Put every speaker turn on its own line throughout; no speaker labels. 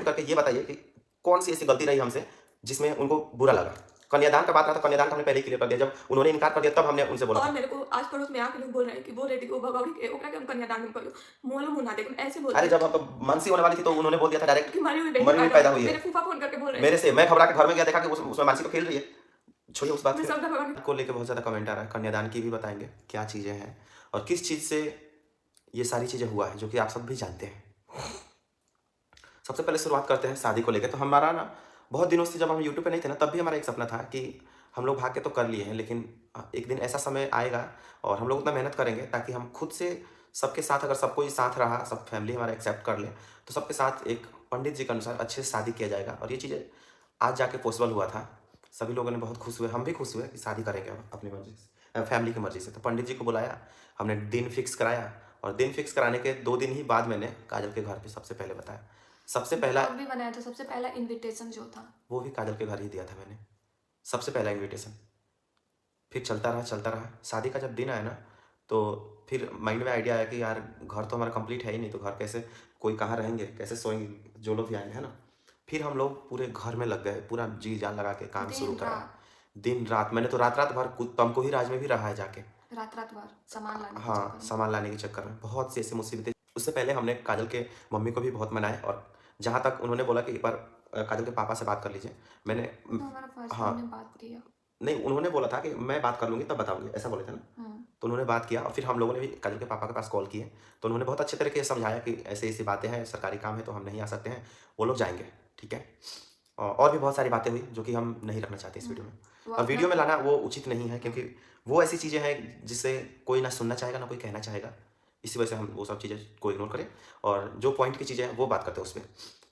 करके ये बताइए कि कौन सी ऐसी गलती रही हमसे जिसमें उनको बुरा लगा। कन्यादान का बात रहा तो कन्यादान का हमने पहले ही क्लियर कर दिया, जब उन्होंने इनकार कर दिया तब हमने उनसे बोला
और
था।
मेरे को आस-पड़ोस में आके लोग बोल रहे हैं कि वो रेडी को भगौड़ी के ओकरा के हम कन्यादान में कहियो। मोलो मुँह ना देखम ऐसे
अरे
बोलते
जब
हैं
अब मनसी होने वाली थी तो उन्होंने बोल दिया था डायरेक्ट,
कि मरी हुई बेटी
मरी हुई
पैदा
पैदा
हुई।
हुई है।
मेरे फूफा फ़ोन करके बोल रहे हैं।
मेरे से मैं घबरा के घर में गया, देखा कि उसमें मानसी तो खेल रही है। छोड़िए उस बात
मैं श्रद्धा भगवान
को लेके बहुत ज़्यादा कमेंट आ रहा है। कन्यादान की भी बताएँगे, क्या चीज़ें हैं और किस चीज़ से ये सारी चीज़ें हुआ है, जो कि आप सब भी जानते हैं। सबसे पहले शुरुआत करते हैं शादी को लेके। तो हमारा ना बहुत दिनों से, जब हम यूट्यूब पे नहीं थे ना, तब भी हमारा एक सपना था कि हम लोग भाग के तो कर लिए हैं, लेकिन एक दिन ऐसा समय आएगा और हम लोग उतना मेहनत करेंगे ताकि हम खुद से सबके साथ, अगर सब कोई साथ रहा, सब फैमिली हमारा एक्सेप्ट कर ले, तो सबके साथ एक पंडित जी के अनुसार अच्छे से शादी किया जाएगा। और ये चीज़ें आज जाके पॉसिबल हुआ था। सभी लोगों ने बहुत खुश हुए, हम भी खुश हुए कि शादी करेंगे हम अपनी मर्ज़ी से, फैमिली की मर्ज़ी से। तो पंडित जी को बुलाया, हमने दिन फिक्स कराया और दिन फिक्स कराने के 2 दिन ही बाद मैंने काजल के घर पे सबसे पहले बताया। सबसे पहला
ब्लॉग भी बनाया था, सबसे पहला इन्विटेशन जो था।
वो भी काजल के घर ही दिया था मैंने, सबसे पहला इन्विटेशन। फिर चलता रहा, चलता रहा। शादी का जब दिन आया ना, तो फिर माइंड में आइडिया आया कि यार घर तो हमारा कंप्लीट है ही नहीं, तो घर कैसे, कोई कहाँ रहेंगे, कैसे सोएँगे, जो लोग भी आएँगे, है ना? फिर हम लोग पूरे घर में लग गए, पूरा जी-जान लगा के काम शुरू करा।
दिन-रात,
दिन-रात मैंने तो रात-रात भर तमको ही राज में भी रहा है जाके।
रात-रात भर सामान लाने के
हाँ,
चक्कर में।
सामान लाने के चक्कर में बहुत सी ऐसी मुसीबतें। उससे पहले हमने काजल के मम्मी को भी बहुत मनाया और जहाँ तक उन्होंने बोला कि एक बार काजल के पापा से बात कर लीजिए। मैंने
तो हमारा फर्स्ट टाइम में
हाँ,
बात किया।
नहीं उन्होंने बोला था कि मैं बात कर लूँगी तब बताऊँगी, ऐसा बोले थे ना?
हुँ।
तो उन्होंने बात किया और फिर हम लोगों ने भी काजल के पापा के पास कॉल किए। तो उन्होंने बहुत अच्छे तरीके से समझाया कि ऐसी-ऐसी बातें हैं, सरकारी काम है तो हम नहीं आ सकते हैं, वो लोग जाएँगे, ठीक है? और भी बहुत सारी बातें हुई जो कि हम नहीं रखना चाहते इस वीडियो में।
वो
और
अपना
वीडियो में लाना वो उचित नहीं है,
हाँ।
क्योंकि वो ऐसी चीज़ें हैं जिसे कोई ना सुनना चाहेगा, ना कोई कहना चाहेगा। इसी वजह से हम वो सब चीज़ें को इग्नोर करें और जो पॉइंट की चीज़ें हैं वो बात करते हैं उसपे।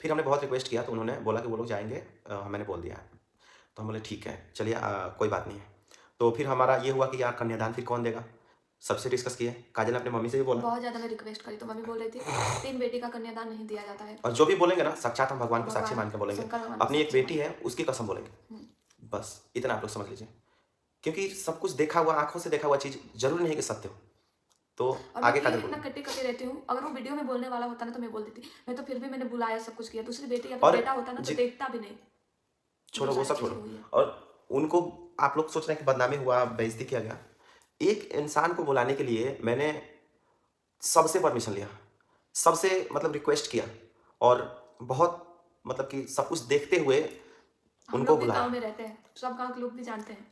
फिर हमने बहुत रिक्वेस्ट किया तो उन्होंने बोला कि वो लोग जाएँगे, मैंने बोल दिया है। तो हम बोले ठीक है, चलिए कोई बात नहीं है। तो फिर हमारा ये हुआ कि यार कन्यादान फिर कौन देगा? सबसे डिस्कस किए, काजल ने अपनी मम्मी से भी बोला
बहुत ज़्यादा मैं रिक्वेस्ट करी तो मम्मी बोल रही थी, 3 बेटी का कन्यादान नहीं दिया जाता है।
और जो भी बोलेंगे ना साक्षात हम भगवान को साक्षी
भगवान
मान के बोलेंगे।
शंकर भगवान को
अपनी एक
साक्षी
बेटी
मान
है उसकी कसम बोलेंगे।
हुँ।
बस इतना आप लोग समझ लीजिए। क्योंकि सब कुछ देखा हुआ, आँखों से देखा हुआ चीज़ ज़रूरी नहीं है कि सत्य हो। तो
और मैं
आगे
ये
काजल
इतना
बोली
कटी-कटी रहती हूँ, अगर वो वीडियो में बोलने वाला होता ना तो मैं बोल देती। मैं तो फिर भी मैंने बुलाया, सब कुछ किया। दूसरी बेटी या फिर
और
बेटा होता ना तो
जी
देखता भी नहीं, जो
छोड़ो वो
सारी
सब
चीज़ें
छोड़ो।
हुई है।
और उनको आप लोग सोच रहे हैं कि बदनामी हुआ, बेइज़्ज़ती किया गया। एक इंसान को बुलाने के लिए मैंने सबसे परमिशन लिया। सबसे मतलब रिक्वेस्ट किया और बहुत मतलब कि सब कुछ देखते हुए
हम
उनको
लोग भी गाँव
बुलाया।
में रहते हैं, सब गाँव के लोग भी जानते हैं,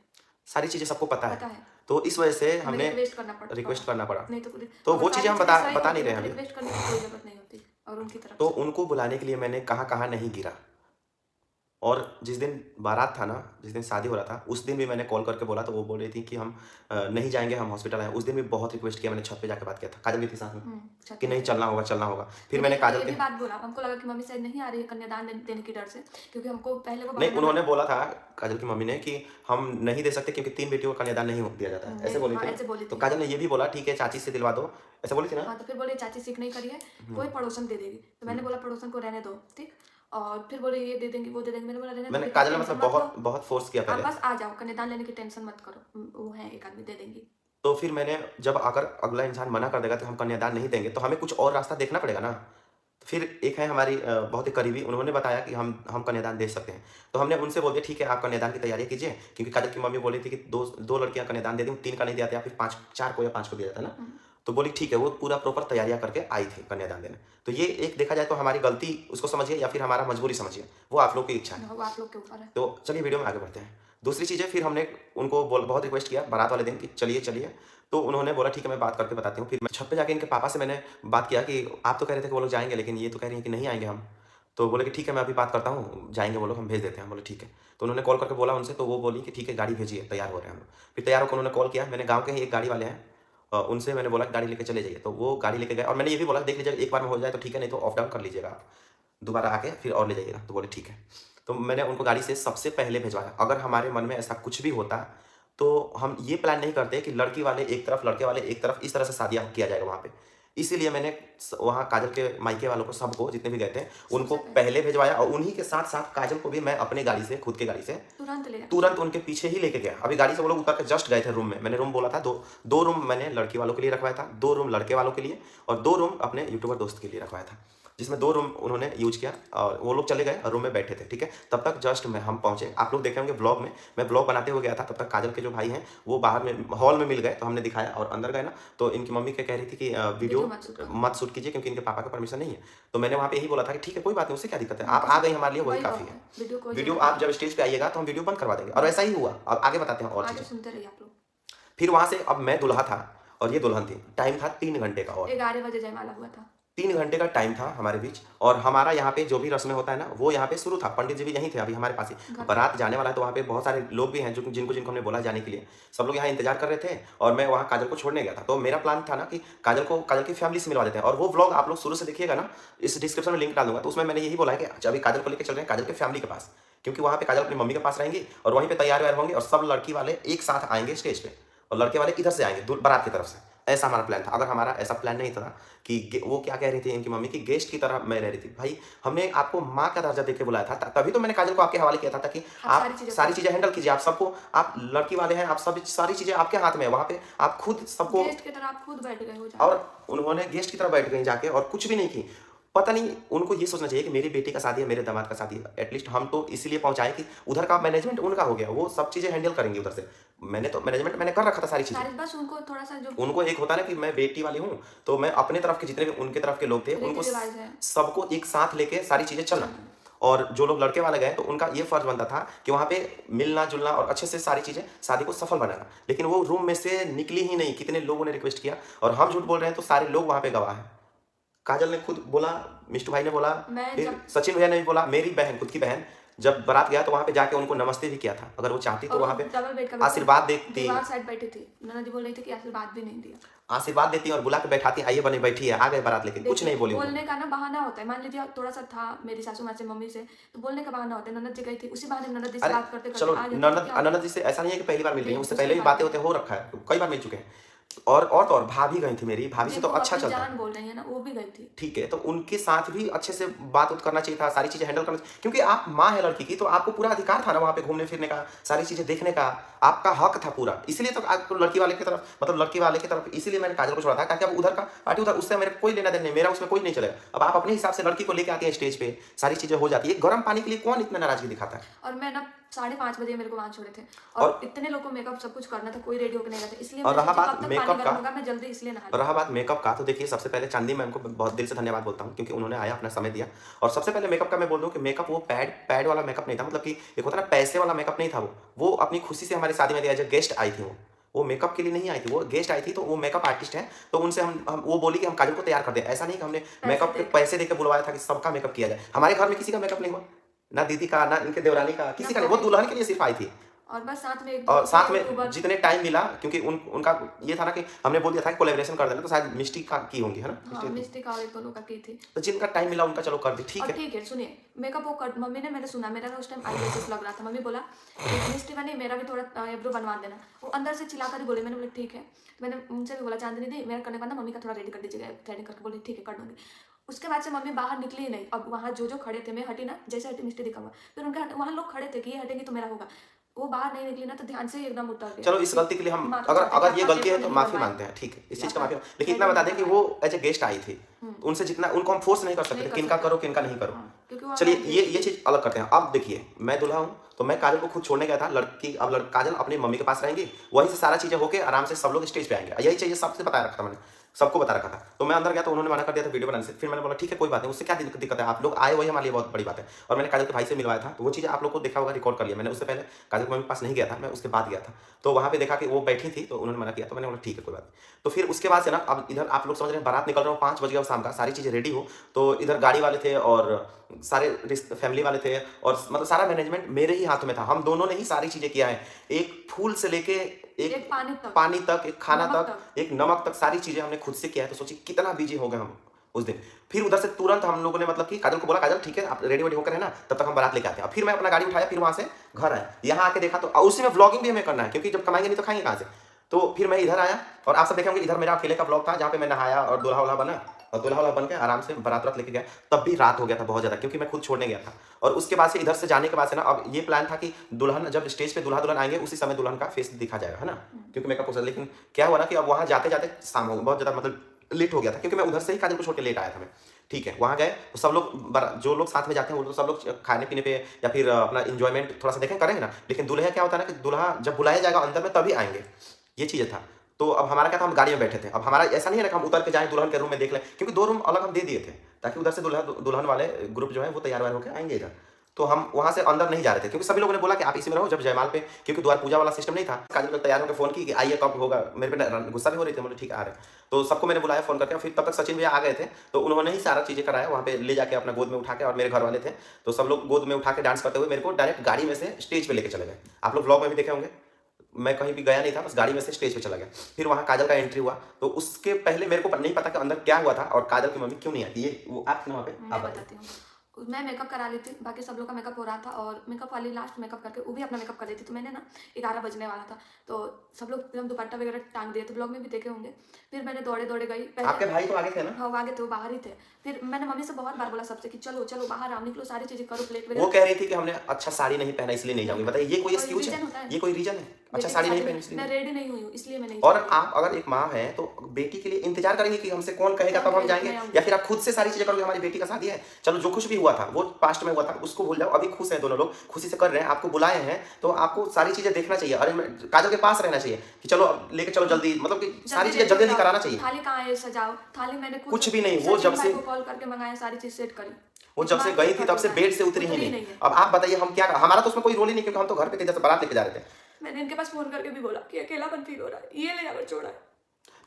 सारी चीज़ें सबको पता है।
पता है।
तो इस वजह से
हमें
हमने
रिक्वेस्ट करना पड़ा।
रिक्वेस्ट करना पड़ा।
नहीं तो कुछ
तो
अगर
वो चीज़ें
सारी
हम
चीज़ें सही
बता
होती
नहीं रहे
ना
हैं
तो
अभी।
रिक्वेस्ट करने की कोई ज़रूरत नहीं होती और उनकी तरफ
तो
से।
उनको बुलाने के लिए मैंने कहाँ-कहाँ नहीं गिरा। और जिस दिन बारात था ना, जिस दिन शादी हो रहा था, उस दिन भी मैंने कॉल करके बोला तो वो बोल रही थी कि हम नहीं जाएँगे, हम हॉस्पिटल आए हैं। उस दिन भी बहुत रिक्वेस्ट किया मैंने, छत पे जाके बात किया था। काजल भी थी साथ में
छत
कि
पे
नहीं
जाके
चलना होगा, चलना होगा। फिर
मैंने
मैंने
एक बार
काजल
ये
के
भी बात बोला, हमको लगा कि मम्मी शायद नहीं आ रही है कन्यादान देने के डर से, क्योंकि हमको पहले वो
नहीं,
बहाना
उन्होंने
बना
बोला था काजल की मम्मी ने कि हम नहीं दे सकते क्योंकि 3 बेटियों का कन्यादान नहीं हो दिया जाता है। ऐसे बोली
हाँ,
थी ना?
ऐसे बोली
तो
थी।
काजल ने ये भी बोला ठीक है चाची से दिलवा दो, ऐसा बोली थी ना?
हाँ, तो फिर बोले चाची सीख नहीं करी है,
हुँ,
कोई पड़ोसन दे देगी। तो
हुँ।
मैंने बोला पड़ोसन को रहने दो, ठीक? और फिर बोले ये दे देंगी, वो दे देंगी। मैंने बोला रहने दो,
मैंने
इतना
काजल ने
टेंशन
मतलब
मत लो,
बहुत बहुत फ़ोर्स किया
आप
पहले।
बस आ जाओ, कन्यादान लेने की टेंशन मत करो। वो है एक आदमी दे देंगी।
तो फिर मैंने जब अगर अगला इंसान मना कर देगा कि हम कन्यादान नहीं देंगे, तो हमें कुछ और रास्ता देखना पड़ेगा ना। तो फिर एक है हमारी बहुत ही करीबी, उन्होंने बताया कि हम कन्यादान दे सकते हैं। तो हमने उनसे बोल दिया ठीक है आप कन्यादान की तैयारी कीजिए, क्योंकि काजल की मम्मी बोली थी कि 2 लड़कियाँ कन्यादान दे दूँ, 3 का नहीं दिया था या फिर 5 4 को या 5 को दिया था ना।
हुँ,
तो बोली ठीक है, वो पूरा प्रॉपर तैयारियाँ करके आई थी कन्यादान देने। तो ये एक देखा जाए तो हमारी गलती उसको समझिए या फिर हमारा मजबूरी समझिए, वो आप लोग की इच्छा है।
वो आप लोग के ऊपर है।
तो चलिए वीडियो में आगे बढ़ते हैं। दूसरी चीज़ है फिर हमने उनको बहुत रिक्वेस्ट किया बारात वाले दिन कि चलिए, चलिए। तो उन्होंने बोला ठीक है मैं बात करके बताती हूँ। फिर मैं छत पे जाके इनके पापा से मैंने बात किया कि आप तो कह रहे थे कि वो लोग जाएँगे, लेकिन ये तो कह रही हैं कि नहीं आएँगे हम। तो बोले कि ठीक है मैं अभी बात करता हूँ, जाएँगे वो लोग, हम भेज देते हैं। हम बोले ठीक है। तो उन्होंने कॉल करके बोला उनसे, तो वो बोली कि ठीक है गाड़ी भेजिए, तैयार हो रहे हैं हम लोग। फिर तैयार होकर उन्होंने कॉल किया, मैंने गाँव के ही एक गाड़ी वाले हैं, उनसे मैंने बोला कि गाड़ी लेके चले जाइए। तो वो गाड़ी लेके गए और मैंने ये भी बोला देख लीजिए एक बार में हो जाए तो ठीक है, नहीं तो ऑफ डाउन कर लीजिएगा आप। दोबारा आके फिर और ले जाइएगा। तो बोले ठीक है। तो मैंने उनको गाड़ी से सबसे पहले भिजवाया। अगर हमारे मन में ऐसा कुछ भी होता, तो हम ये प्लान नहीं करते कि लड़की वाले एक तरफ, लड़के वाले एक तरफ, इस तरह से शादियाँ किया जाएगा वहाँ पे। इसीलिए मैंने वहाँ काजल के मायके वालों को, सबको जितने भी गए थे, उनको
सबसे पहले
पहले भिजवाया और उन्हीं के साथ-साथ काजल को भी मैं अपनी गाड़ी से, खुद की गाड़ी से,
तुरंत ले आए।
तुरंत उनके पीछे ही लेके गया। अभी गाड़ी से वो लोग उतर के जस्ट गए थे रूम में। मैंने रूम बोला था 2 रूम मैंने लड़की वालों के लिए रखवाया था, 2 रूम लड़के वालों के लिए और 2 रूम अपने यूट्यूबर दोस्त के लिए रखवाया था। जिसमें 2 रूम उन्होंने यूज़ किया और वो लोग चले गए और रूम में बैठे थे, ठीक है? तब तक जस्ट हम पहुँचे। आप लोग देखे होंगे व्लॉग में, मैं व्लॉग बनाते हुए गया था, तब तक काजल के जो भाई हैं, वो बाहर में हॉल में मिल गए, तो हमने दिखाया और अंदर गए ना, तो इनकी मम्मी क्या कह रही थी कि वीडियो मत शूट कीजिए क्योंकि इनके पापा का परमिशन नहीं है। तो मैंने वहाँ पे यही बोला था कि ठीक है, कोई बात नहीं, उससे क्या दिक्कत है? आप आ गई हमारे लिए वही काफ़ी है। वीडियो आप जब स्टेज पे आइएगा तो हम वीडियो बंद करवा देंगे और ऐसा ही हुआ। अब आगे बताते हैं और
आगे
चीज़ें।
सुनते रहिए आप लोग।
फिर वहाँ से अब मैं दूल्हा था और ये दुल्हन थी। टाइम था 3 घंटे का और
11 बजे जयमाला हुआ था।
3 घंटे का टाइम था हमारे बीच और हमारा यहाँ पे जो भी रस्में होता है ना, वो यहाँ पे शुरू था। पंडित जी भी यहीं थे अभी हमारे पास ही। बारात जाने वाला है तो वहाँ पे बहुत सारे लोग भी हैं जो जिनको हमने बोला जाने के लिए। सब लोग यहाँ इंतजार कर रहे थे और मैं वहाँ काजल को छोड़ने गया था। तो मेरा प्लान था ना कि काजल की फैमिली से मिलवा देते हैं और वो व्लॉग आप लोग शुरू से देखिएगा ना, इस डिस्क्रिप्शन में लिंक डाल दूँगा। तो उसमें मैंने यही बोला है कि अभी काजल को लेके चल रहे हैं काजल की फैमिली के पास, क्योंकि वहाँ पे काजल अपनी मम्मी के पास रहेंगी और वहीं पे तैयार-वैयार होंगे और सब लड़की वाले एक साथ आएँगे स्टेज पे और लड़के वाले इधर से आएँगे बारात की तरफ से। ऐसा हमारा प्लान था। अगर हमारा ऐसा प्लान नहीं था कि वो क्या कह रही थी इनकी मम्मी की गेस्ट की तरह मैं रह रही थी। भाई हमने आपको माँ का दर्जा देके बुलाया था, तभी तो मैंने काजल को आपके हवाले किया था ताकि आप सारी चीज़ें हैंडल कीजिए। आप सबको, आप लड़की वाले हैं, आप सब सारी चीज़ें आपके हाथ में है। वहाँ पे आप खुद सबको
गेस्ट की तरह आप खुद बैठ गए हो
और उन्होंने गेस्ट की तरह बैठ गई जाके और कुछ भी नहीं की। पता नहीं उनको ये सोचना चाहिए कि मेरी बेटी का शादी है, मेरे दामाद का शादी है। एटलीस्ट हम तो इसीलिए पहुँचाए कि उधर का मैनेजमेंट उनका हो गया, वो सब चीज़ें हैंडल करेंगे उधर से। मैंने तो मैनेजमेंट मैंने कर रखा था सारी चीज़ें।
बस उनको थोड़ा-सा जो
उनको एक होता है ना कि मैं बेटी वाली हूँ, तो मैं अपने तरफ के जितने भी उनके तरफ के लोग थे, उनको
रीति-रिवाज है।
सबको एक साथ लेके सारी चीज़ें चलना। और जो लोग लड़के वाले गए तो उनका ये फर्ज बनता था कि वहाँ पे मिलना-जुलना और अच्छे से सारी चीज़ें शादी को सफल बनाना। लेकिन वो रूम में से निकली ही नहीं, कितने लोगों ने रिक्वेस्ट किया और हम झूठ बोल रहे हैं तो सारे लोग वहाँ पे गवाह हैं। काजल ने खुद बोला, मिष्टू भाई ने बोला,
मैं
फिर
जब
सचिन भैया ने भी बोला, मेरी बहन, खुद की बहन, जब बारात गया तो वहाँ पे जाके उनको नमस्ते भी किया था। अगर वो चाहती तो वहाँ पे
डबल बेड का
आशीर्वाद देती,
दीवार साइड बैठी थी। ननद जी बोल रही थी कि आशीर्वाद भी नहीं दिया।
आशीर्वाद देती और बुला के बैठाती, आइए बने बैठिए, आ गए बारात लेके, कुछ नहीं बोली उन्होंने।
बोलने का ना बहाना होता है। मान लीजिए थोड़ा-सा था मेरी सासू माँ से, मम्मी से, तो बोलने का बहाना होता है। ननद जी गई थी, उसी बहाने ननद जी से
अरे
बात करते-करते
चलो,
आ जाती
ननद जी से ऐसा नहीं है कि पहली बार मिल रही हैं, उससे
उसके
पहले भी
बाद
बातें होते हो रखा है, कई बार मिल चुके हैं। और तो और भाभी गई थी मेरी, भाभी से तो
जिनको
अच्छा
अपनी
चलता है।
जान बोल रही है ना, वो भी गई थी।
ठीक है, तो उनके साथ भी अच्छे से बात-उत करना चाहिए था, सारी चीज़ें हैंडल करना चाहिए, क्योंकि आप माँ हैं लड़की की, तो आपको पूरा अधिकार था ना वहाँ पे घूमने-फिरने का, सारी चीज़ें देखने का, आपका हक था पूरा। इसीलिए तो आपको लड़की वाले की तरफ, मतलब लड़के वाले की तरफ इसीलिए मैंने काजल को छोड़ा था, ताकि अब उधर का पार्टी उधर, उससे मेरे कोई लेना-देना नहीं, मेरा उसमें कोई नहीं चलेगा। अब आप अपने हिसाब से लड़की को लेके आती हैं स्टेज पे, सारी चीज़ें हो जाती है। गर्म पानी के लिए कौन इतना नाराज़गी दिखाता है?
और मैं ना 5:30 बजे मेरे को वहाँ छोड़े थे
और
और इतने लोग को मेकअप सब कुछ करना था, कोई रेडी होके नहीं रहा था। इसलिए
और
मैं
रहा
सोची
बात
कब तक
मेकअप
पानी
का,
गर्म होगा, मैं जल्दी इसलिए नहा ली।
रहा बात मेकअप का, तो देखिए सबसे पहले चांदी मैम को बहुत दिल से धन्यवाद बोलता हूँ क्योंकि उन्होंने आया, अपना समय दिया। और सबसे पहले मेकअप का मैं बोल दूँ कि मेकअप वो पैड वाला मेकअप नहीं था, मतलब कि एक होता है ना पैसे वाला मेकअप नहीं था वो अपनी खुशी से हमारी शादी में एज ए गेस्ट आई थी वो मेकअप के लिए नहीं आई थी, वो गेस्ट आई थी। तो वो मेकअप आर्टिस्ट है, तो उनसे हम वो बोली कि हम काजल को तैयार कर दें। ऐसा नहीं कि हमने मेकअप के पैसे देकर बुलवाया था कि सबका मेकअप किया जाए। हमारे घर में किसी का मेकअप नहीं हुआ, ना दीदी का, ना इनके देवरानी का, किसी का नहीं। वो दुल्हन के लिए सिर्फ आई थी।
और बस साथ में एक
और साथ में
यूट्यूबर
जितने टाइम मिला, क्योंकि उनका ये था ना कि हमने बोल दिया था कि कोलैबोरेशन कर देना, तो शायद मिष्टी का की होंगी, है ना?
हाँ, मिस्टी का और एक दोनों का की थी।
तो जिनका टाइम मिला उनका चलो कर दी, ठीक
और
है।
ठीक है, सुनिए, मेकअप वो कर, मम्मी ने, मैंने सुना, मेरा ना उस टाइम आईब्रोज लग रहा था। मम्मी बोला मिस्टी बनी, मेरा भी थोड़ा आईब्रो बनवा देना। वो अंदर से चिल्लाकर ही बोले। मैंने बोला ठीक है। तो मैंने उनसे भी बोला चांदनी दी मेरा करने का ना, मम्मी का थोड़ा रेडी कर दीजिएगा, थ्रेडिंग करके। बोली ठीक है, कर दूंगी। उसके बाद से मम्मी बाहर निकली ही नहीं। अब वहाँ जो खड़े थे, मैं हटी ना, जैसे हटी मिस्टी दिखा हुआ, फिर उनके वहाँ लोग खड़े थे कि ये हटेंगे तो मेरा होगा। वो बाहर नहीं निकली ना, तो ध्यान से एकदम उतर गया।
चलो, इस गलती के लिए हम,
माफी
अगर
चाहते हैं
अगर
कि
ये
आपका
गलती है
पेपर
तो
नहीं
माफी
बनवाया।
मांगते हैं, ठीक है, इस चीज का
आपका
माफी। लेकिन इतना बता दें कि वो एज ए गेस्ट आई थी, उनसे जितना, उनको हम फोर्स नहीं कर सकते
नहीं कर
किनका
सकते।
करो किनका नहीं करो।
क्योंकि वो
चलिए,
हमारे
ये चीज अलग करते हैं। अब देखिए, मैं दूल्हा हूँ तो मैं काजल को खुद छोड़ने गया था। लड़की, अब काजल अपनी मम्मी के पास रहेंगी, वहीं से सारा चीजें होके आराम से सब लोग स्टेज पे आएंगे। यही चाहिए, सबसे बताया रखा था मैंने, सबको बता रखा था। तो मैं अंदर गया तो उन्होंने मना कर दिया था वीडियो बनाने से। फिर मैंने बोला ठीक है, कोई बात नहीं, उससे क्या दिक्कत है, आप लोग आए वही हमारे लिए बहुत बड़ी बात है। और मैंने काजल के भाई से मिलवाया था, तो वो चीज़ आप लोग को देखा होगा, रिकॉर्ड कर लिया मैंने। उससे पहले काजल के मम्मी के पास नहीं गया था, मैं उसके बाद गया था। तो वहाँ पे देखा कि वो बैठी थी, तो उन्होंने मना किया, तो मैंने बोला ठीक है, कोई बात नहीं। तो फिर उसके बाद से ना, अब इधर आप लोग समझ रहे हैं, बारात निकल रहा हूँ, 5 बज गया शाम का, सारी चीज़ें रेडी हो, तो इधर गाड़ी वाले थे और सारे फैमिली वाले थे, और मतलब सारा मैनेजमेंट मेरे ही हाथ में था। हम दोनों ने ही सारी चीज़ें किया है, एक फूल से लेके एक पानी तक, एक खाना तक, एक नमक तक, सारी चीज़ें हमने खुद से किया है। तो सोचिए कितना बिजी हो गए हम उस दिन। फिर उधर से तुरंत हम लोगों ने, मतलब कि काजल को बोला, काजल ठीक है, आप रेडी वेडी होकर है ना, तब तक हम बारात लेके आते हैं। फिर मैं अपना गाड़ी उठाया, फिर वहाँ से घर आया, यहाँ आके देखा, तो उसी में व्लॉगिंग भी हमें करना है, क्योंकि जब कमाएंगे नहीं तो खाएंगे कहाँ से। तो फिर मैं इधर आया और आप सब देखेंगे, इधर मेरा अकेले का ब्लॉग था, जहाँ पे मैं नहाया और दूल्हा वाला बना, और दूल्हा वाला बन के आराम से बारात लेके गया। तब भी रात हो गया था बहुत ज़्यादा, क्योंकि मैं खुद छोड़ने गया था। और उसके बाद से, इधर से जाने के बाद से ना, अब ये प्लान था कि दुल्हन जब स्टेज पे दूल्हा दुल्हन आएंगे, उसी समय दुल्हन का फेस दिखा जाएगा, है ना, क्योंकि मेकअप हो सकता। लेकिन क्या हुआ ना कि अब वहाँ जाते जाते शाम हो गई, बहुत ज़्यादा, मतलब लेट हो गया था, क्योंकि मैं उधर से ही काजल को छोड़ के लेट आया था मैं। ठीक है, वहाँ गए तो सब लोग जो लोग साथ में जाते हैं वो लोग सब लोग खाने पीने पे या फिर अपना इंजॉयमेंट थोड़ा सा देखें करेंगे ना, लेकिन दूल्हे क्या होता है ना कि दूल्हा जब बुलाया जाएगा अंदर में तभी आएंगे, ये चीज़ें था। तो अब हमारा क्या था, हम गाड़ी में बैठे थे। अब हमारा ऐसा नहीं है ना कि हम उतर के जाएं दुल्हन के रूम में देख लें, क्योंकि 2 रूम अलग हम दे दिए थे ताकि उधर से दुल्हन वाले ग्रुप जो है वो तैयार होकर आएंगे इधर। तो हम वहाँ से अंदर नहीं जा रहे थे क्योंकि सभी लोगों ने बोला कि आप इसी में रहो जब जयमाल पे, क्योंकि द्वार पूजा वाला सिस्टम नहीं था। काजल लोग तैयार होकर फोन की कि आइए कब होगा, मेरे पे गुस्सा भी हो रही थी, बोले ठीक है आ रहे हैं। तो सबको मैंने बुलाया फोन करके, फिर तब तक सचिन भैया आ गए थे तो उन्होंने ही सारा चीज़ें कराया वहाँ पे ले जाके अपना गोद में उठा के, और मेरे घर वाले थे तो सब लोग गोद में उठा के डांस करते हुए मेरे को डायरेक्ट गाड़ी में से स्टेज पे लेके चले गए। आप लोग ब्लॉग में भी देखे होंगे, मैं कहीं भी गया नहीं था, बस गाड़ी में से स्टेज पे चला गया। फिर वहाँ काजल का एंट्री हुआ, तो उसके पहले मेरे को नहीं पता कि अंदर क्या हुआ था और काजल की मम्मी क्यों नहीं आती, ये वो आप थे वहाँ पे,
मैं बताती हूँ। मैं मेकअप करा ली थी, बाकी सब लोग का मेकअप हो रहा था और मेकअप वाली लास्ट मेकअप करके वो भी अपना मेकअप कर रही थी। तो मैंने ना 11 बजने वाला था तो सब लोग एकदम दुपट्टा वगैरह टांग दिए थे, ब्लॉग में भी देखे होंगे। फिर मैंने दौड़े दौड़े गई।
आपके भाई तो आगे थे ना?
हाँ वो आगे थे, वो बाहर ही थे। फिर मैंने मम्मी से बहुत बार बोला सबसे कि चलो चलो बाहर आओ, निकलो, सारी चीजें करो, प्लेट
वो
वगैरह।
कह रही थी कि हमने अच्छा साड़ी नहीं पहना इसलिए नहीं जाऊंगी। बताइए ये कोई एक्सक्यूज है? ये कोई रीजन है? अच्छा साड़ी नहीं पहनी इसलिए?
मैं रेडी नहीं हुई हूँ इसलिए मैं नहीं।
और आप अगर एक माँ है तो बेटी के लिए इंतजार करेंगे कि हमसे कौन कहेगा तब हम जाएंगे, या फिर आप खुद से सारी चीजें करोगे? हमारी बेटी का शादी है, चलो जो कुछ भी हुआ था वो पास्ट में हुआ था उसको भूल जाओ, अभी खुश हैं दोनों लोग, खुशी से कर रहे हैं, आपको बुलाए हैं तो आपको सारी चीजें देखना चाहिए। अरे काजल के पास रहना चाहिए कि चलो लेके चलो जल्दी, मतलब कि सारी चीजें जल्दी जल्दी कराना चाहिए।
थाली कहाँ है, सजाओ थाली। मैंने
कुछ भी नहीं, वो जब से
कॉल करके मंगाया, सारी चीज सेट करी,
वो जब से गई थी तब से बेड से उतरी ही नहीं। अब आप बताइए हम क्या, हमारा तो उसमें कोई रोल ही नहीं क्योंकि हम तो घर पे थे जैसे बारात लेके जा रहे थे।
मैंने इनके पास फोन करके भी बोला कि अकेलापन फील हो रहा है, ये ले जाकर छोड़ा है।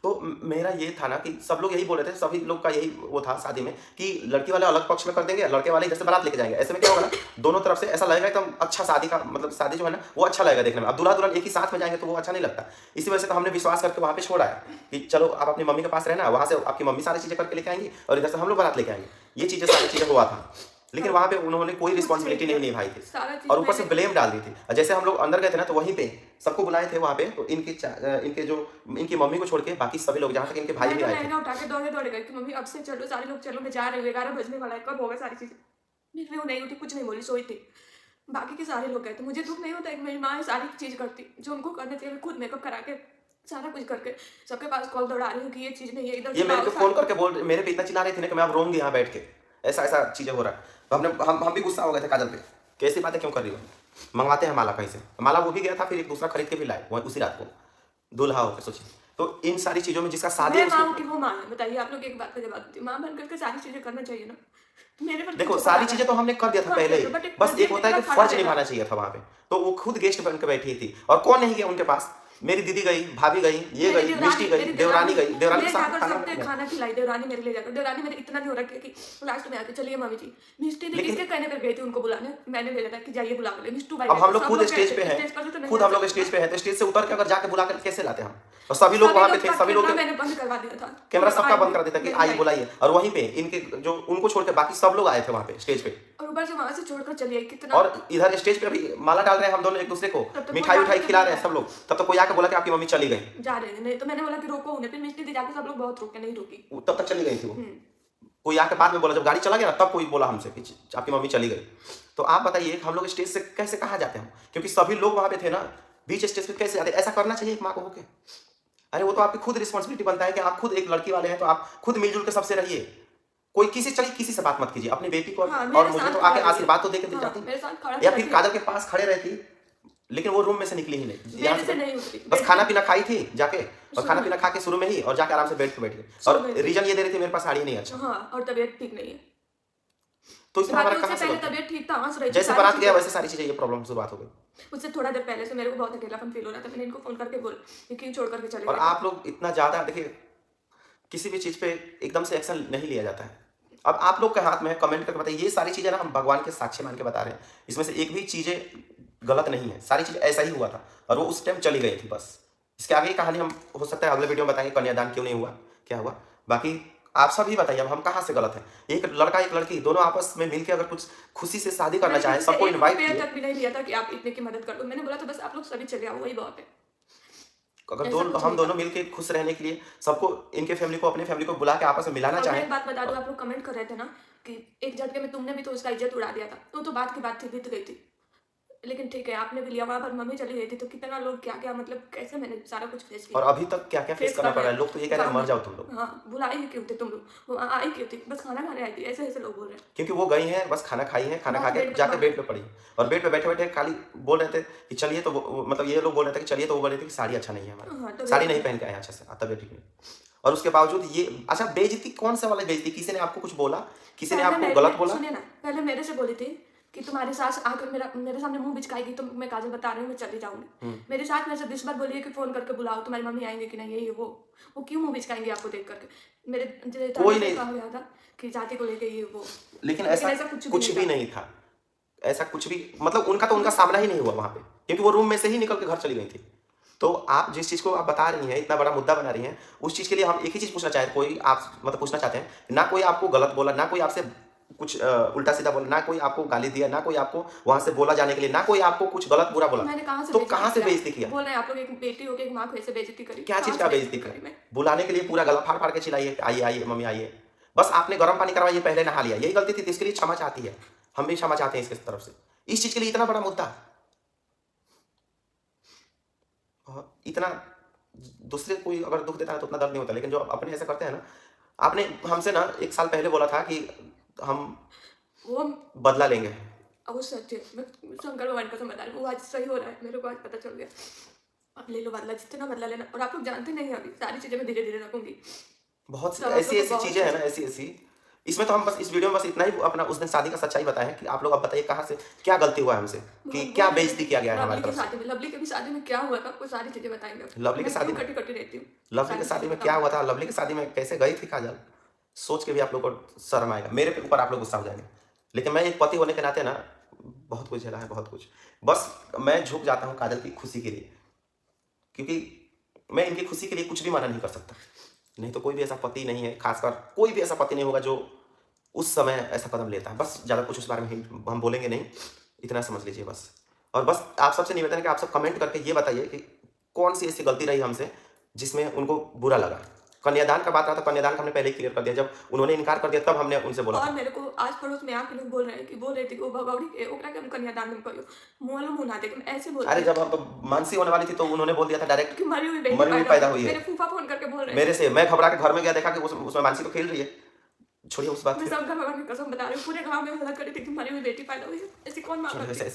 तो मेरा ये था ना कि सब लोग यही बोल रहे थे, सभी लोग का यही वो था शादी में कि लड़की वाले अलग पक्ष में कर देंगे, लड़के वाले इधर से बारात लेके जाएंगे। ऐसे में क्या होगा ना, दोनों तरफ से ऐसा लगेगा एकदम अच्छा शादी का, मतलब शादी जो है ना वो अच्छा लगेगा देखने में। अब दूल्हा दुल्हन एक ही साथ में जाएंगे तो वो अच्छा नहीं लगता। इसी वजह से तो हमने विश्वास करके वहाँ पे छोड़ा है कि चलो आप अपनी मम्मी के पास रहना, वहाँ से आपकी मम्मी सारी चीजें करके लेके आएंगी और इधर से हम लोग बारात लेके आएंगे। ये चीजें सारी चीजें हुआ था, लेकिन वहाँ पे उन्होंने कोई रिस्पॉन्सिबिलिटी नहीं निभाई थी और ऊपर से ब्लेम डाल दी थी। जैसे हम लोग अंदर गए थे ना तो वहीं पे सबको बुलाए थे वहाँ पे, तो इनकी मम्मी को छोड़ के बाकी सभी लोग, जहाँ तक इनके भाई भी आए थे।
उठा के दौड़े दौड़े गए कि मम्मी अब से चलो, सारे लोग चलो, मैं जा रही हूँ, 11 बजने वाला है, कब होगा सारी चीजें। फिर वो नहीं उठी, कुछ नहीं बोली, सोई थी। बाकी के सारे लोग गए थे। मुझे दुख नहीं होता एक मेरी माँ सारी चीज करती जो उनको करने चाहिए, खुद मेकअप करा के सारा कुछ करके सबके पास कॉल दौड़ा रही हूँ कि ये चीज नहीं है, इधर
ये मेरे को फोन करके बोल, मेरे पे इतना चिल्ला रही थी ना कि मैं अब रोऊंगी यहाँ बैठ के, ऐसा ऐसा चीजें हो रहा है। तो हम भी गुस्सा हो गए थे काजल पे, कैसी बातें क्यों कर रही हो, मंगवाते हैं माला कहीं से। माला वो भी गया था, फिर एक दूसरा खरीद के भी लाए वही उसी रात को, दूल्हा होकर सोचिए। तो इन सारी चीजों में जिसका शादी है
वो माँ है, बताइए आप लोग एक बात का जवाब दीजिए। माँ बन करके सारी चीजें करना चाहिए ना। मेरे पर
देखो सारी चीजें तो हमने कर दिया था पहले ही, बस एक होता है कि फर्ज निभाना चाहिए था वहां पे। तो वो खुद गेस्ट बन के बैठी थी और कौन नहीं गया उनके पास, मेरी दीदी गई, भाभी गई, ये गई, मिष्टी गई, देवरानी गई, देवरानी के साथ
खाना खिलाई, देवरानी मेरे ले जाकर। देवरानी मेरे इतना नहीं हो रहा कि लास्ट में आके चलिए मम्मी जी, मिष्टी ने किसके कहने पर गई थी उनको बुलाने, मैंने भेजा था कि जाइए बुला ले मिष्टू भाई।
अब हम लोग खुद स्टेज पे हैं, खुद हम लोग स्टेज पे हैं, तो स्टेज से उतर के अगर जाके बुला कर कैसे लाते हम? और सभी लोग वहां पे थे, सभी लोग
मैंने बंद करवा दिया था,
कैमरा सबका बंद कर देता कि आइए बुलाइए, और वहीं पे इनके जो उनको छोड़ के बाकी सब लोग आए थे वहां पे स्टेज पे,
और ऊपर से वहां से छोड़कर चलिए कितना।
और इधर स्टेज पे अभी माला डाल रहे हैं हम दोनों एक दूसरे को, मिठाई उठाई खिला रहे हैं सब लोग। तब तक कोई आके बोला कि आपकी मम्मी चली गई,
जा रहे हैं। नहीं तो मैंने बोला कि रोको उन्हें, फिर मिष्टी दी जाके सब लोग बहुत रोके, नहीं रोकी,
तब तक चली गई थी वो। कोई आके बाद में बोला, जब गाड़ी चला गया तब कोई बोला हमसे कि आपकी मम्मी चली गई। तो आप बताइए हम लोग स्टेज से कैसे कहाँ जाते हैं, क्योंकि सभी लोग वहां पे थे ना, बीच स्टेज पे कैसे जाते? ऐसा करना चाहिए एक माँ को होके? अरे वो तो आपकी खुद रिस्पॉन्सिबिलिटी बनता है कि आप खुद एक लड़की वाले हैं तो आप खुद मिलजुल के सबसे रहिए। कोई किसी चलिए किसी से बात मत कीजिए, अपनी बेटी को और मुझे तो आके आशीर्वाद तो देके जाती, या फिर काजल के पास खड़े रहती, लेकिन वो रूम में से निकली ही नहीं, यहाँ से नहीं उतरी, बस खाना पीना खाई थी जाके, और खाना पीना खा के शुरू में ही और जाके आराम से बेड पे बैठ गई। और रीजन ये दे रही थी मेरे पास साड़ी नहीं अच्छा,
और तबीयत ठीक नहीं है।
तो इसमें हमारा कहां से
तबीयत ठीक था, हंस रही थी,
जैसे बारात गया वैसे सारी चीजें ये प्रॉब्लम शुरुआत हो गई।
उससे थोड़ा देर पहले से मेरे को बहुत अकेलापन फील हो रहा था, मैंने इनको फोन करके बोला कि क्यों छोड़ करके चले गए।
और आप लोग इतना ज्यादा देखिए, किसी भी चीज पे एकदम से एक्शन नहीं लिया जाता है। अब आप लोग के हाथ में है, कमेंट करके बताइए। ये सारी चीजें ना हम भगवान के साक्षी मान के बता रहे हैं, इसमें से एक भी चीजें गलत नहीं है, सारी चीजें ऐसा ही हुआ था और वो उस टाइम चली गई थी बस। इसके आगे की कहानी हम हो सकता है अगले वीडियो में बताएंगे, कन्यादान क्यों नहीं हुआ, क्या हुआ। बाकी आप सब ही बताइए अब हम कहाँ से गलत है। एक लड़का एक लड़की दोनों आपस में मिलकर अगर कुछ खुशी से शादी करना चाहे, सबको इनवाइट किया
तक भी नहीं लिया था कि आप इतने की मदद कर दो। मैंने बोला तो बस आप लोग सभी चले आओ, वही बहुत है।
अगर हम दोनों मिलकर खुश रहने के लिए सबको, इनके फैमिली को अपने फैमिली को बुला के आपस में मिलाना चाहे।
एक बात बता दो, आप लोग कमेंट कर रहे थे ना कि एक झटके में तुमने भी तो उसका इज्जत उड़ा दिया था, तो बात की बात थी, बीत गई थी। लेकिन ठीक है, आपने भी लिया, वहाँ पर मम्मी चली गई थी, तो कितना लोग क्या-क्या मतलब कैसे मैंने सारा कुछ फेस
और
किया।
अभी तक क्या-क्या फेस
फेस
करना
कर
पड़
रहे
रहा है।
हैं
लोग तो ये कह रहे हैं
गाँव
मर
में।
जाओ तुम लोग।
हाँ, बुलाए ही क्यों थे तुम लोग? वहाँ आई क्यों थी? बस खाना खाने आई थी, ऐसे-ऐसे लोग बोल रहे हैं।
क्योंकि वो गई हैं, बस खाना खाई हैं, खाना
वहाँ
खा
पे
के
बेड पे
जाके
ब
बेड पे पड़ी और बेड पे बैठे-बैठे खाली बोल रहे थे कि चलिए, तो वो मतलब ये लोग बोल रहे थे कि चलिए, तो वो बोल रही थी कि साड़ी अच्छा नहीं है हमारा,
हाँ,
साड़ी
तबीयत
नहीं
ठीक
पहन के आए हैं अच्छे से, तबीयत ठीक नहीं। और उसके बावजूद ये अच्छा बेइज़्ज़ती कौन-सा वाला बेइज़्ज़ती? किसी ने आपको कुछ बोला? किसी ने
पहले
आपको
मैं
गलत बोला?
सुनिए ना, पहले मेरे से बोली थी कि तुम्हारी सास आकर मेरे सामने मुँह बिचकाएगी तो मैं काजल बता रही हूँ, मैं चली जाऊँगी।
हुँ।
मेरी सास मेरे से 20 बार बोली है कि फ़ोन करके बुलाओ, तुम्हारी मम्मी आएँगी कि नहीं, ये वो। वो क्यों मुँह बिचकाएँगी आपको देख कर के? मेरे जेठानी
कोई
से
नहीं,
कहा गया था कि जाति को लेके ये वो,
लेकिन
लेकिन
ऐसा
ऐसा कुछ भी
कुछ
नहीं
भी
था।
नहीं था। ऐसा कुछ भी मतलब उनका तो उनका
मुझे
सामना ही नहीं हुआ वहाँ पे, क्योंकि वो रूम में से ही निकल के घर चली गई थी। तो आप जिस चीज़ को आप बता रही हैं, इतना बड़ा मुद्दा बना रही हैं, उस चीज़ के लिए हम एक ही चीज़ पूछना चाहते हैं, कोई आप मतलब पूछना चाहते हैं, ना कोई आपको गलत बोला, ना कोई आपसे कुछ उल्टा-सीधा बोला, ना कोई आपको गाली दिया, ना कोई आपको वहाँ से बोला जाने के लिए, ना कोई आपको कुछ गलत बुरा बोला।
मैंने कहाँ से
तो
बेइज़्ज़ती
कहाँ से
किया?
बेइज़्ज़ती किया?
बोल रहे हैं आप लोग एक बेटी हो के एक माँ को ऐसे बेइज़्ज़ती करी,
क्या
कहाँ
चीज़
से
का बेइज़्ज़ती
बेइज़्ज़ती
करी?
करी मैं?
बुलाने के लिए पूरा गला फाड़-फाड़ के चिल्लाई है, आइए, आइए, मम्मी आइए। बस आपने गर्म पानी करवाइए, पहले नहा लिया, यही गलती थी, तो इसके लिए क्षमा चाहती है। हम भी क्षमा चाहते हैं इसकी तरफ से। इस चीज़ के लिए इतना बड़ा मुद्दा। इतना दूसरे कोई अगर दुःख देता है तो उतना दर्द नहीं होता, लेकिन जो अपने ऐसा करते हैं ना, आपने हमसे ना 1 साल पहले बोला था कि हम
वो
बदला लेंगे।
वो सच है, मैं शंकर भगवान की कसम बता रही हूँ, वो आज सही हो रहा है, मेरे को आज पता चल गया। अब ले लो बदला, जितना बदला लेना, और आप लोग जानते नहीं हैं अभी, सारी चीज़ें मैं धीरे-धीरे रखूँगी।
बहुत सी
सब आप लोग को
ऐसी-ऐसी
बहुत
चीज़ें हैं ना,
चीज़ें
ऐसी-ऐसी। इसमें तो हम बस इस वीडियो में बस इतना ही अपना उस दिन शादी का सच्चाई बताएँ हैं कि आप लोग अब बताइए कहाँ से क्या गलती हुआ है हमसे? कि
बहुत
क्या
बहुत
बेइज़्ज़ती किया गया है हमारी
लवली की
तरफ से?
शादी में, लवली की भी शादी में क्या हुआ था, वो सारी चीज़ें बताएँगे अब।
लवली की
मैं
शादी
क्यों
में
कटी-कटी रहती हूँ,
लवली की
सारी
शादी
चीज़ें
में क्या
बताऊँगी।
हुआ था? लवली की शादी में कैसे गई थी काजल? सोच के भी आप लोग को शर्म आएगा। मेरे पे ऊपर आप लोग गुस्सा हो जाएँगे। लेकिन मैं एक पति होने के नाते ना बहुत कुछ झेला है, बहुत कुछ। बस मैं झुक जाता हूँ काजल की खुशी के लिए, क्योंकि मैं इनकी खुशी के लिए कुछ भी मना नहीं कर सकता। नहीं तो कोई भी ऐसा पति नहीं है, ख़ासकर कोई भी ऐसा पति नहीं होगा जो उस समय ऐसा कदम लेता है। बस ज़्यादा कुछ उस बारे में हम बोलेंगे नहीं, इतना समझ लीजिए बस। और बस आप सबसे निवेदन है कि आप सब कमेंट करके ये बताइए कि कौन-सी ऐसी गलती रही हमसे, जिसमें उनको बुरा लगा? कन्यादान का बात रहा था, कन्यादान का हमने पहले ही क्लियर कर दिया। जब उन्होंने इनकार कर दिया तब हमने उनसे बोला
और
था।
मेरे को आस-पड़ोस में आके लोग बोल रहे हैं कि बोल रहे थे कि वो भगौड़ी के ओकरा के हम कन्यादान में कहियो। मुँह ना देके मैं ऐसे बोलती
अरे
हूँ
जब अब मानसी होने वाली थी तो उन्होंने बोल दिया था डायरेक्ट,
कि मरी हुई बेटी
मरी हुई
पैदा
पैदा
हुई।
हुई है।
मेरे फूफा फ़ोन करके बोल रहे थे।
मेरे से मैं घबरा के घर में गया, देखा कि उसमें मानसी तो खेल रही है। छोड़िए उस बात
मैं
फिर।
शंकर भगवान की कसम बता रही हूँ, पूरे गाँव में हल्ला करी थी कि मरी हुई बेटी पैदा हुई है। ऐसी कौन माँ
छोड़िए
करती है?
ऐसे